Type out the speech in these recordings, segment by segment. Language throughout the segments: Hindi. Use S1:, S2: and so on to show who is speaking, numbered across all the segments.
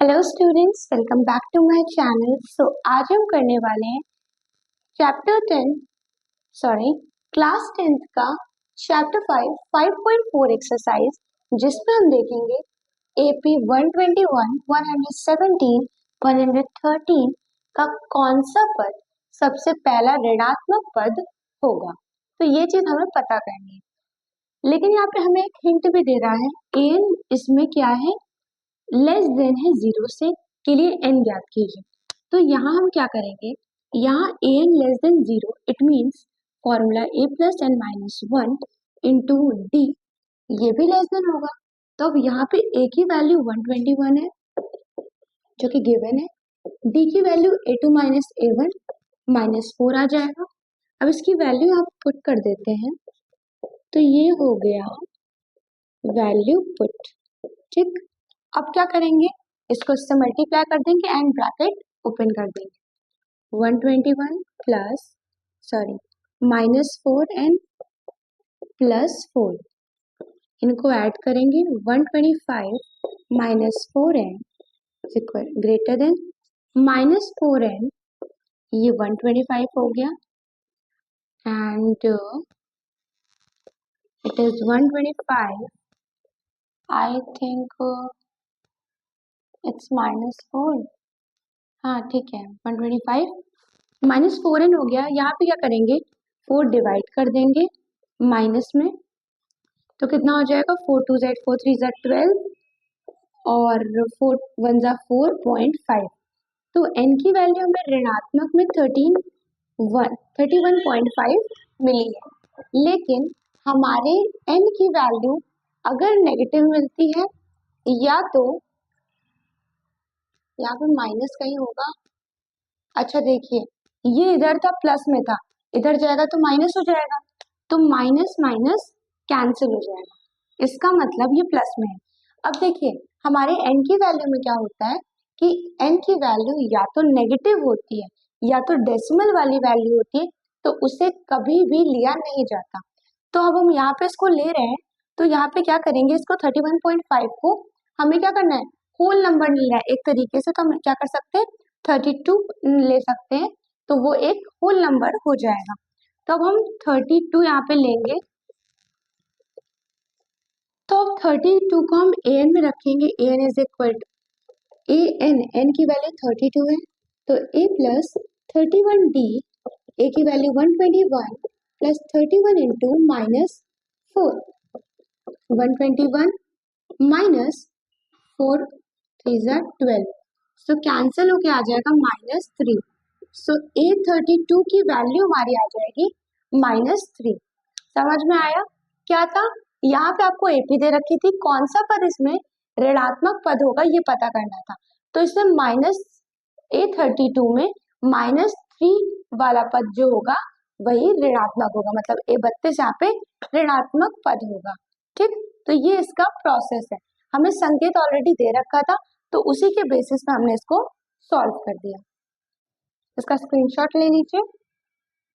S1: Hello students, welcome back to my channel. आज हम करने वाले हैं चैप्टर 10 क्लास 10th का चैप्टर 5 5.4 एक्सरसाइज, जिसमें हम देखेंगे AP 121, 117, 113 का कौन सा पद सबसे पहला ऋणात्मक पद होगा। तो ये चीज हमें पता करनी है, लेकिन यहाँ पे हमें एक हिंट भी दे रहा है। एन इसमें क्या है, लेस देन है 0 से, के लिए n ज्ञात कीजिए। तो यहाँ हम क्या करेंगे, यहाँ an less than 0, it means formula a plus n minus 1 into d, ये भी लेस देन होगा। तो अब यहाँ पे a की वैल्यू 121 है जो कि गिवन है, d की value a2 minus a1 minus 4 आ जाएगा। अब इसकी वैल्यू आप पुट कर देते हैं, तो ये हो गया वैल्यू पुट। ठीक, अब क्या करेंगे, इसको इससे मल्टीप्लाई कर देंगे एंड ब्रैकेट ओपन कर देंगे। 121 प्लस माइनस 4n प्लस 4, इनको ऐड करेंगे। 125 minus 4n equal greater than minus 4n, ये 125 हो गया and it is 125, I think it's minus 4। हाँ ठीक है, 125 माइनस 4n हो गया। यहाँ पे क्या करेंगे, 4 डिवाइड कर देंगे माइनस में, तो कितना हो जाएगा, 4 2 Z 4 3 Z 12 और 4 1 जा 4.5। तो n की वैल्यू हमें ऋणात्मक में 31.5 मिली है, लेकिन हमारे n की वैल्यू अगर नेगेटिव मिलती है या तो यहाँ पे माइनस कहीं होगा। अच्छा देखिए, ये इधर था प्लस में था, इधर जाएगा तो माइनस हो जाएगा, तो माइनस माइनस कैंसिल हो जाएगा, इसका मतलब ये प्लस में है। अब देखिए हमारे n की वैल्यू में क्या होता है कि n की वैल्यू या तो नेगेटिव होती है या तो डेसिमल वाली वैल्यू होती है, तो उसे कभी भी लिया नहीं जाता। तो अब हम यहाँ पे इसको ले रहे हैं, तो यहाँ पे क्या करेंगे, इसको 31.5 को हमें क्या करना है, होल नंबर लेना है एक तरीके से। तो हम क्या कर सकते हैं, 32 ले सकते हैं, तो वो एक होल नंबर हो जाएगा। तो अब हम 32 यहाँ पे लेंगे, तो अब 32 को हम an में रखेंगे। an is equal to an की वैल्यू 32 है, तो a प्लस 31d, a की value 121 plus 31 into minus 4, 121 minus 4 3 जा 12, सो कैंसिल होके आ जाएगा -3। सो A32 की वैल्यू हमारी आ जाएगी -3। समझ में आया क्या था? यहाँ पे आपको AP दे रखी थी, कौन सा पद इसमें ऋणात्मक पद होगा ये पता करना था। तो इसमें A32 में -3 वाला पद जो होगा वही ऋणात्मक होगा, मतलब A32 यहाँ पे ऋणात्मक पद होगा। ठीक, तो ये इसका प्रोसेस है, हमें संकेत ऑलरेडी दे रखा था, तो उसी के बेसिस पे हमने इसको सॉल्व कर दिया। इसका स्क्रीनशॉट ले लीजिए।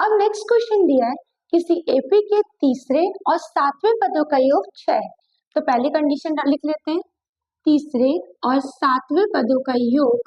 S1: अब नेक्स्ट क्वेश्चन दिया है, किसी AP के तीसरे और सातवें पदों का योग 6 है। तो पहली कंडीशन लिख लेते हैं, तीसरे और सातवें पदों का योग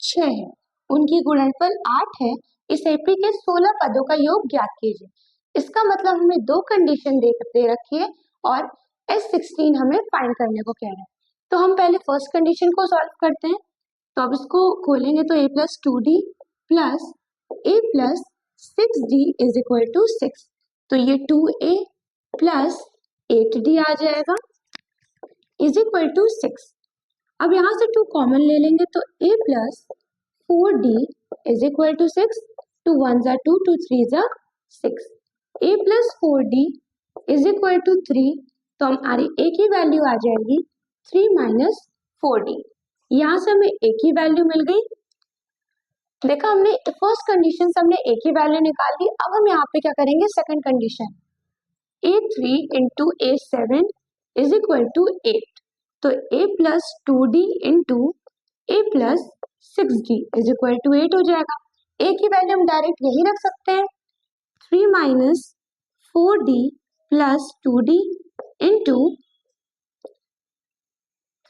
S1: 6 है, उनकी गुणनफल 8 है, इस AP के 16 पदों का योग ज्ञात कीजिए। इसका मतलब हमें दो कंडीशन दे रखी है और S16 हमें फाइंड करने को कह रहा है। तो हम पहले फर्स्ट कंडीशन को सॉल्व करते हैं। तो अब इसको खोलेंगे तो a plus 2d plus a plus 6d is equal to 6, तो ये 2a प्लस 8d आ जाएगा इज इक्वल टू 6। अब यहाँ से 2 कॉमन ले लेंगे, तो a plus 4d is equal to 6, 2 1 जा 2 2 3 जा 6, a plus 4d is equal to 3, तो हमारी a की वैल्यू आ जाएगी 3 माइनस 4d। यहाँ से हमें a की वैल्यू मिल गई। देखा हमने फर्स्ट कंडीशन से हमने a की वैल्यू निकाल ली। अब हम यहाँ पे क्या करेंगे, second condition, a3 into a7 is equal to 8, तो a plus 2d into a plus 6d is equal to 8 हो जाएगा। a की वैल्यू हम डायरेक्ट यही रख सकते हैं, 3 minus 4d plus 2d into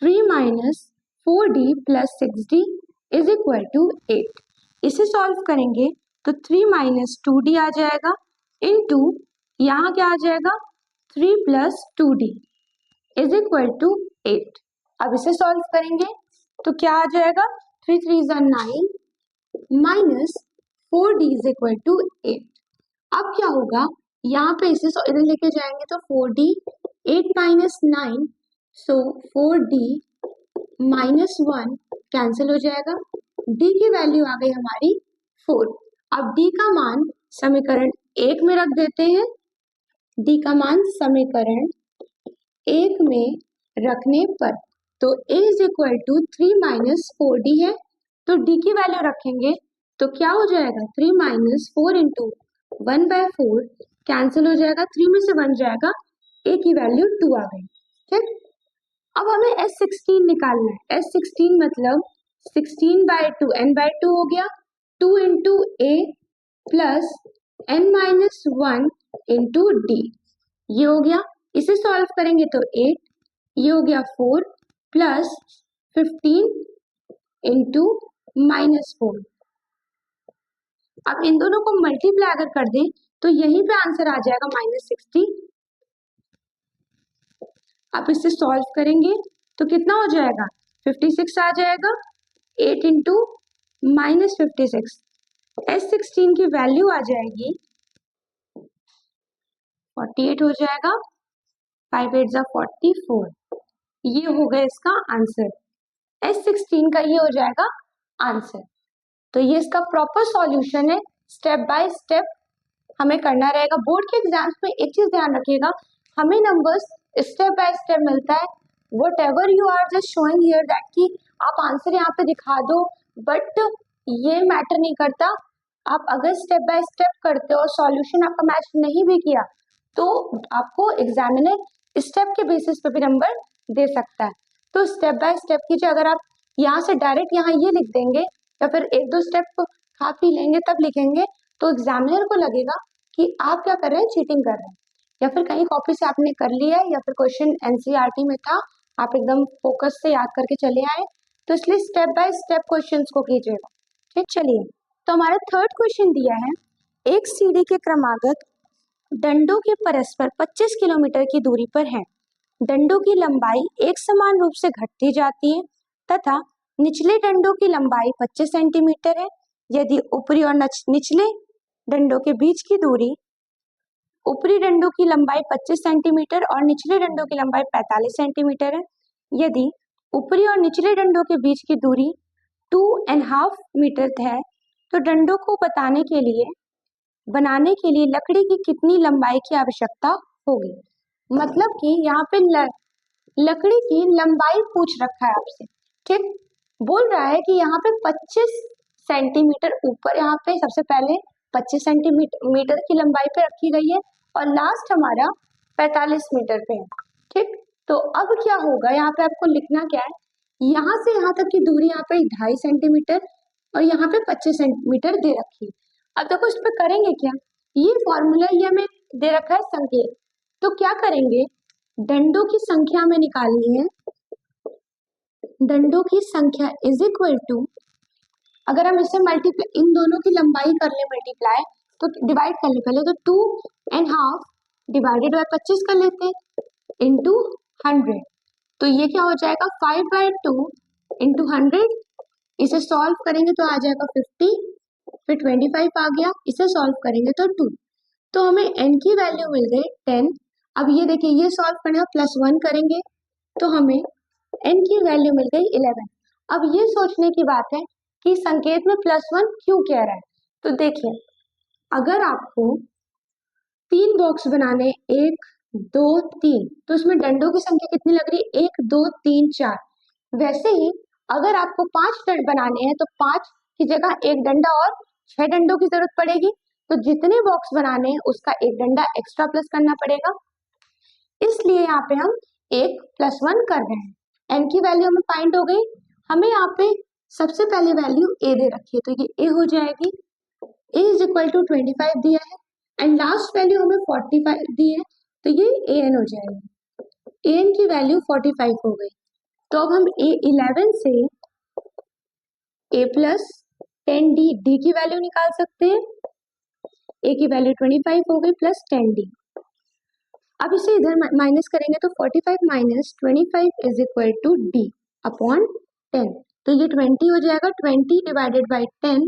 S1: 3 minus 4d plus 6d is equal to 8। इसे सॉल्व करेंगे तो 3 माइनस 2d आ जाएगा इनटू यहाँ क्या आ जाएगा 3 plus 2d is equal to 8। अब इसे सॉल्व करेंगे तो क्या आ जाएगा 3 3 is 9 minus 4d is equal to 8। अब क्या होगा यहाँ पे इसे इधर लेके जाएंगे तो 4d 8 माइनस 9 सो 4d माइनस 1 कैंसिल हो जाएगा। d की वैल्यू आ गई हमारी 4। अब d का मान समीकरण 1 में रख देते हैं। d का मान समीकरण 1 में रखने पर तो a is equal to 3 minus 4d है तो d की वैल्यू रखेंगे तो क्या हो जाएगा 3 माइनस 4 इंटू 1/4 कैंसिल हो जाएगा। 3 में से 1 जाएगा a की वैल्यू 2 आ गई। ठीक, अब हमें S16 निकालना है। S16 मतलब 16/2 n/2 हो गया 2 into a plus n minus 1 into d ये हो गया। इसे सॉल्व करेंगे तो 8 ये हो गया 4 प्लस 15 इंटू माइनस 4। अब इन दोनों को मल्टीप्लाई अगर कर दें तो यहीं पे आंसर आ जाएगा -60। अब इसे सॉल्व करेंगे तो कितना हो जाएगा 56 आ जाएगा 8 इंटू -56। S16 की वैल्यू आ जाएगी 48 हो जाएगा 5 8 जा 44। ये हो गया इसका आंसर। S16 का ये हो जाएगा आंसर। तो ये इसका प्रॉपर सॉल्यूशन है। स्टेप बाय स्टेप हमें करना रहेगा। बोर्ड के एग्जाम्स में एक चीज ध्यान रखिएगा, हमें नंबर्स स्टेप बाय स्टेप मिलता है। Whatever you are just showing here that कि आप आंसर यहाँ पे दिखा दो, बट ये मैटर नहीं करता। आप अगर स्टेप बाय स्टेप करते हो और सॉल्यूशन आपका मैच नहीं भी किया तो आपको एग्जामिनर स्टेप के बेसिस पे भी नंबर दे सकता है। तो स्टेप बाय स्टेप कीजिए। अगर आप यहाँ से डायरेक्ट यहाँ ये लिख देंगे या फिर एक दो स्टेप खा पी लेंगे तब लिखेंगे तो एग्जामिनर को लगेगा कि आप क्या कर रहे हैं, चीटिंग कर रहे हैं, या फिर कहीं कॉपी से आपने कर लिया है या फिर क्वेश्चन एनसीईआरटी में था आप एकदम फोकस से याद करके चले आए। तो इसलिए स्टेप बाय स्टेप क्वेश्चंस को कीजिएगा। ठीक, चलिए तो हमारा थर्ड क्वेश्चन दिया है, एक सीढ़ी के क्रमागत दंडों के परस्पर 25 किलोमीटर की दूरी पर है। दंडों की लंबाई एक समान रूप से घटती जाती है तथा निचले दंडों की लंबाई 25 सेंटीमीटर है। यदि ऊपरी और निचले दंडों के बीच की दूरी, ऊपरी दंडों की लंबाई 25 सेंटीमीटर और निचले दंडों की लंबाई 45 सेंटीमीटर है। यदि ऊपरी और निचले दंडों के बीच की दूरी 2.5 मीटर है तो दंडों को बनाने के लिए लकड़ी की कितनी लंबाई की आवश्यकता होगी। मतलब कि यहाँ पे लकड़ी की लंबाई पूछ रखा है आपसे। ठीक, बोल रहा है कि यहाँ पे 25 सेंटीमीटर ऊपर, यहाँ पे सबसे पहले 25 सेंटीमीटर की लंबाई पे रखी गई है और लास्ट हमारा 45 मीटर पे है। ठीक, तो अब क्या होगा, यहाँ पे आपको लिखना क्या है, यहाँ से यहाँ तक की दूरी यहाँ पे 2.5 सेंटीमीटर और यहाँ पे 25 सेंटीमीटर दे रखी है। अब देखो इस पे करेंगे क्या, ये फॉर्मूला ये हमें दे रखा है संकेत, तो क्या करेंगे, दंडों की संख्या में निकालनी है। दंडों की संख्या इज इक्वल टू, अगर हम इसे मल्टीप्लाई, इन दोनों की लंबाई कर ले मल्टीप्लाई तो डिवाइड कर ले पहले, तो 2.5 डिवाइडेड बाय 25 कर लेते हैं इंटू 100। तो ये क्या हो जाएगा 5/2 इंटू 100। इसे सॉल्व करेंगे तो आ जाएगा 50, फिर 25 आ गया, इसे सॉल्व करेंगे तो 2। तो हमें n की वैल्यू मिल गई 10। अब ये देखिए, ये सॉल्व करना +1 करेंगे तो हमें n की वैल्यू मिल गई 11। अब ये सोचने की बात है कि संकेत में +1 क्यों कह रहा है। तो देखिए, अगर आपको 3 बॉक्स बनाने, 1 2 3, तो उसमें डंडों की संख्या कितनी लग रही है, 1 2 3 4। वैसे ही अगर आपको 5 डंड बनाने हैं तो 5 की जगह 1 डंडा और 6 डंडों की जरूरत पड़ेगी। तो जितने बॉक्स बनाने हैं उसका 1 डंडा एक्स्ट्रा प्लस करना पड़ेगा। इसलिए यहाँ पे हम 1 + 1 कर रहे हैं। n की वैल्यू हमें फाइंड हो गई। हमें यहाँ पे सबसे पहले वैल्यू a दे रखी है तो ये a हो जाएगी। a इज इक्वल टू 25 दिया है एंड लास्ट वैल्यू हमें 45 दी है तो ये an हो जाएगी। an की वैल्यू 45 हो गई। तो अब हम A11 से A प्लस 10D D की वैल्यू निकाल सकते हैं। A की वैल्यू 25 हो गई प्लस 10D। अब इसे इधर माइनस करेंगे तो 45 minus 25 is equal to D upon 10। तो ये 20 हो जाएगा, 20 डिवाइडेड बाई 10,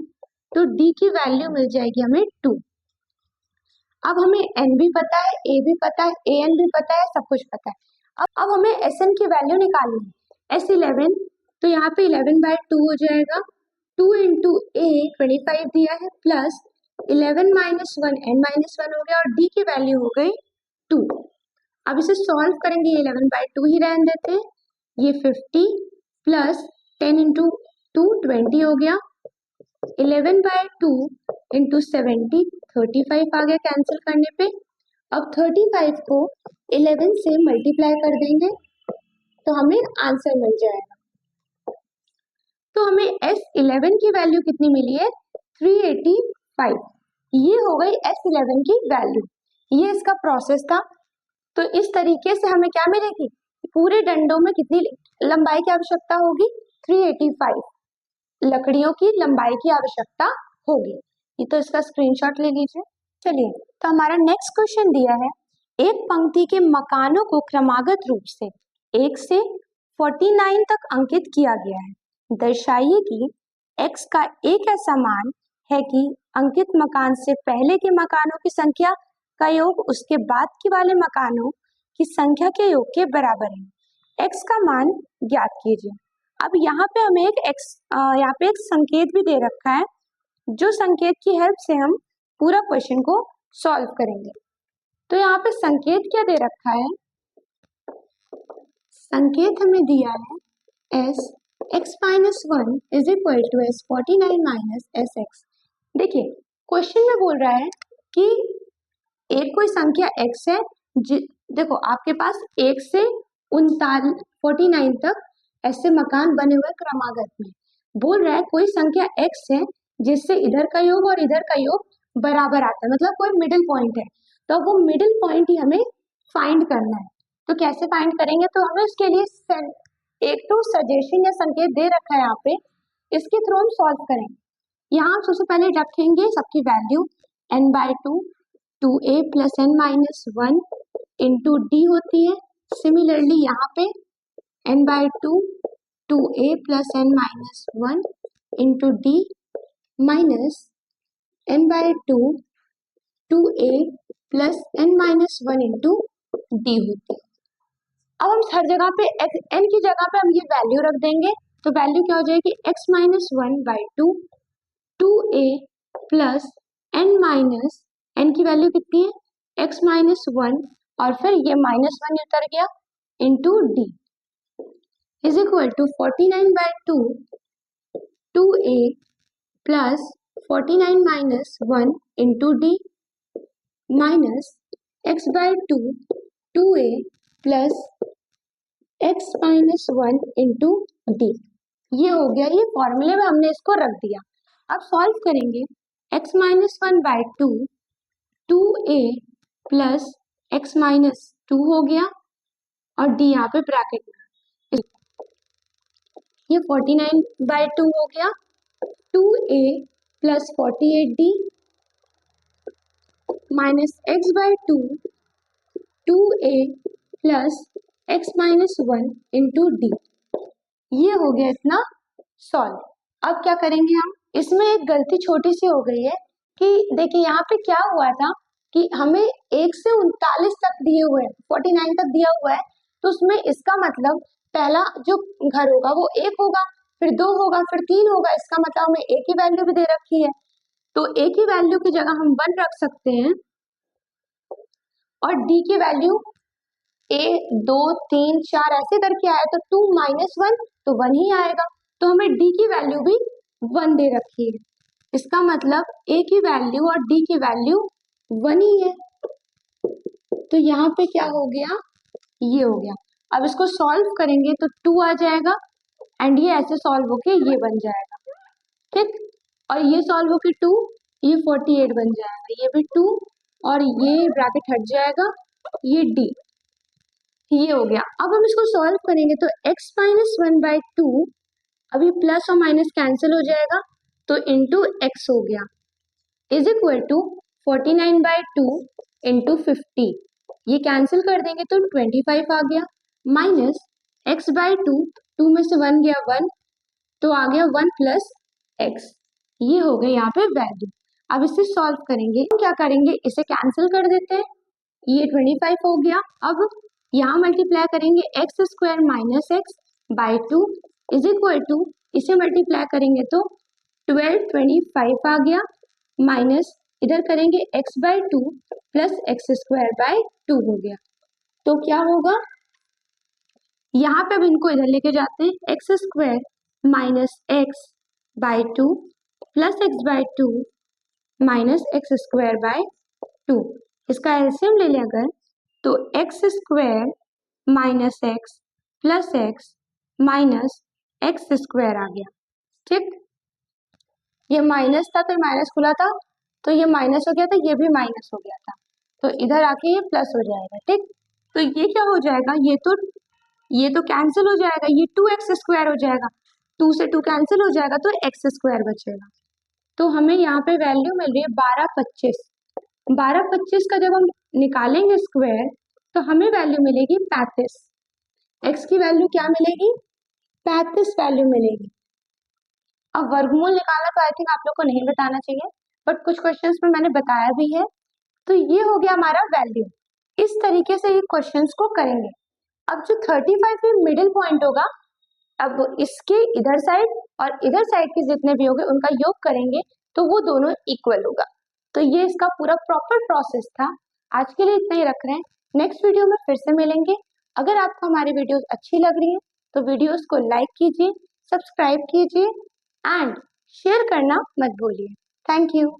S1: तो D की वैल्यू मिल जाएगी हमें 2। अब हमें N भी पता है, A भी पता है, AN भी पता है, सब कुछ पता है। अब हमें SN की वैल्यू निकालनी है। S11 तो यहाँ पे 11 बाई 2 हो जाएगा, 2 इंटू A 25 दिया है प्लस 11 माइनस 1 N माइनस 1 हो गया और D की वैल्यू हो गई 2। अब इसे सॉल्व करेंगे, 11 बाई 2 ही रहने देते हैं। ये 50 प्लस 10 इंटू 2 20 हो गया, 11 बाई 2 इंटू 70 35 आ गया कैंसिल करने पे। अब 35 को 11 से मल्टीप्लाई कर देंगे तो हमें आंसर मिल जाएगा। तो हमें S11 की वैल्यू कितनी मिली है, 385। ये हो गई S11 की वैल्यू। ये इसका प्रोसेस था। तो इस तरीके से हमें क्या मिलेगी, पूरे डंडों में कितनी लंबाई की आवश्यकता होगी, 385 लकड़ियों की लंबाई की आवश्यकता होगी। ये तो इसका स्क्रीनशॉट ले लीजिए। चलिए, तो हमारा नेक्स्ट क्वेश्चन दिया है, एक पंक्ति के मकानों को क्रमागत रूप से 1 से 49 तक अंकित किया गया है। दर्शाइए कि x का एक ऐसा मान है कि अंकित मकान से पहले के मकानों की संख्या का योग उसके बाद के वाले मकानों की संख्या के योग के बराबर है। x का मान ज्ञात कीजिए। अब यहाँ पे हमें यहाँ पे एक संकेत भी दे रखा है, जो संकेत की हेल्प से हम पूरा क्वेश्चन को सॉल्व करेंगे। तो यहाँ पे संकेत क्या दे रखा है, संकेत हमें दिया है s x minus 1 is equal to s 49 minus s x. देखिए क्वेश्चन में बोल रहा है कि एक कोई संख्या x है, देखो आपके पास 1 से 49 तक ऐसे मकान बने हुए क्रमागत में। बोल रहा है कोई संख्या x है जिससे इधर का योग और इधर का योग बराबर आता है, मतलब कोई मिडिल पॉइंट है। तो वो मिडिल पॉइंट ही हमें फाइंड करना है। तो कैसे फाइंड करेंगे, तो हमें उसके लिए एक तो सजेशन या संकेत दे रखा है यहाँ पे, इसके थ्रू हम सॉल्व करेंगे। यहाँ सबसे पहले रखेंगे सबकी value n/2 2a plus n minus 1 into D होती है। सिमिलरली यहाँ पे n/2 2a plus n minus 1 into d minus n/2 2a plus n minus 1 into D होती है। अब हम हर जगह पे n की जगह पे हम ये वैल्यू रख देंगे, तो वैल्यू क्या हो जाएगी, x minus 1/2 2a plus n minus n की वैल्यू कितनी है, x माइनस 1 और फिर ये माइनस 1 उतर गया into d is equal to 49/2 2a plus 49 minus 1 into d minus x/2 2a plus x minus 1 into d. ये हो गया, ये फॉर्मूले में हमने इसको रख दिया। अब सॉल्व करेंगे, x minus 1/2 2a plus x minus 2 हो गया और d यहाँ पे ब्रैकेट में, ये 49/2 हो गया, 2a plus 48d minus x/2 2a plus x minus 1 into d. ये हो गया इतना सॉल्व। अब क्या करेंगे हम, इसमें एक गलती छोटी सी हो गई है कि देखिए यहाँ पे क्या हुआ था कि हमें 1 से 39 तक दिए हुए हैं, 49 तक दिया हुआ है, तो उसमें इसका मतलब पहला जो घर होगा वो 1 होगा, फिर 2 होगा, फिर 3 होगा। इसका मतलब हमें a की वैल्यू भी दे रखी है, तो a की वैल्यू की जगह हम 1 रख सकते हैं और d की वैल्यू 1 2 3 4 ऐसे करके आया, तो 2 माइनस 1 तो 1 ही आएगा। तो हमें d की वैल्यू भी 1 दे रखी है, इसका मतलब a की वैल्यू और d की वैल्यू 1 ही है। तो यहाँ पे क्या हो गया, ये हो गया। अब इसको सॉल्व करेंगे तो 2 आ जाएगा एंड ये ऐसे सॉल्व होके ये बन जाएगा, ठीक। और ये सॉल्व होके 2, ये 48 बन जाएगा, ये भी 2 और ये ब्रैकेट हट जाएगा, ये d। ये हो गया। अब हम इसको सॉल्व करेंगे तो x माइनस 1/2 अभी प्लस और माइनस कैंसिल हो जाएगा तो इंटू एक्स हो गया इज इक्वल टू 49/2 इंटू 50। ये कैंसिल कर देंगे तो 25 आ गया माइनस x/2, 2 में से 1 गया 1 तो आ गया 1 प्लस एक्स। ये हो गया यहाँ पे वैल्यू। अब इसे सॉल्व करेंगे, क्या करेंगे इसे कैंसिल कर देते हैं, ये 25 हो गया। अब यहाँ मल्टीप्लाई करेंगे x square minus x by 2 is equal to, इसे मल्टीप्लाई करेंगे तो 1225 आ गया माइनस इधर करेंगे x by 2 plus x square by 2 हो गया। तो क्या होगा, यहाँ पे अब इनको इधर लेके जाते हैं, x square minus x by 2 plus x by 2 minus x square by 2। इसका एलसीएम ले लें अगर तो x square minus x plus x minus x square आ गया। ठीक, ये माइनस था तो माइनस खुला था तो ये माइनस हो गया था, ये भी माइनस हो गया था तो इधर आके ये प्लस हो जाएगा। ठीक, तो ये क्या हो जाएगा, ये तो कैंसिल हो जाएगा, ये 2x स्क्वायर हो जाएगा, 2 से 2 कैंसिल हो जाएगा तो एक्स स्क्वायर बचेगा। तो हमें यहाँ पे वैल्यू मिल रही है 1225। 1225 का जब हम निकालेंगे स्क्वायर तो हमें वैल्यू मिलेगी 35। x की वैल्यू क्या मिलेगी, 35 वैल्यू मिलेगी। अब वर्गमूल निकालना तो आई थिंक आप लोग को नहीं बताना चाहिए, बट कुछ क्वेश्चंस में मैंने बताया भी है। तो ये हो गया हमारा वैल्यू। इस तरीके से ये क्वेश्चंस को करेंगे। अब जो 35 में मिडिल पॉइंट होगा, अब इसके इधर साइड और इधर साइड के जितने भी होंगे उनका योग करेंगे तो वो दोनों इक्वल होगा। तो ये इसका पूरा प्रॉपर प्रोसेस था। आज के लिए इतना ही रख रहे हैं, नेक्स्ट वीडियो में फिर से मिलेंगे। अगर आपको हमारी वीडियोस अच्छी लग रही है तो वीडियोस को लाइक कीजिए, सब्सक्राइब कीजिए एंड शेयर करना मत भूलिए। Thank you.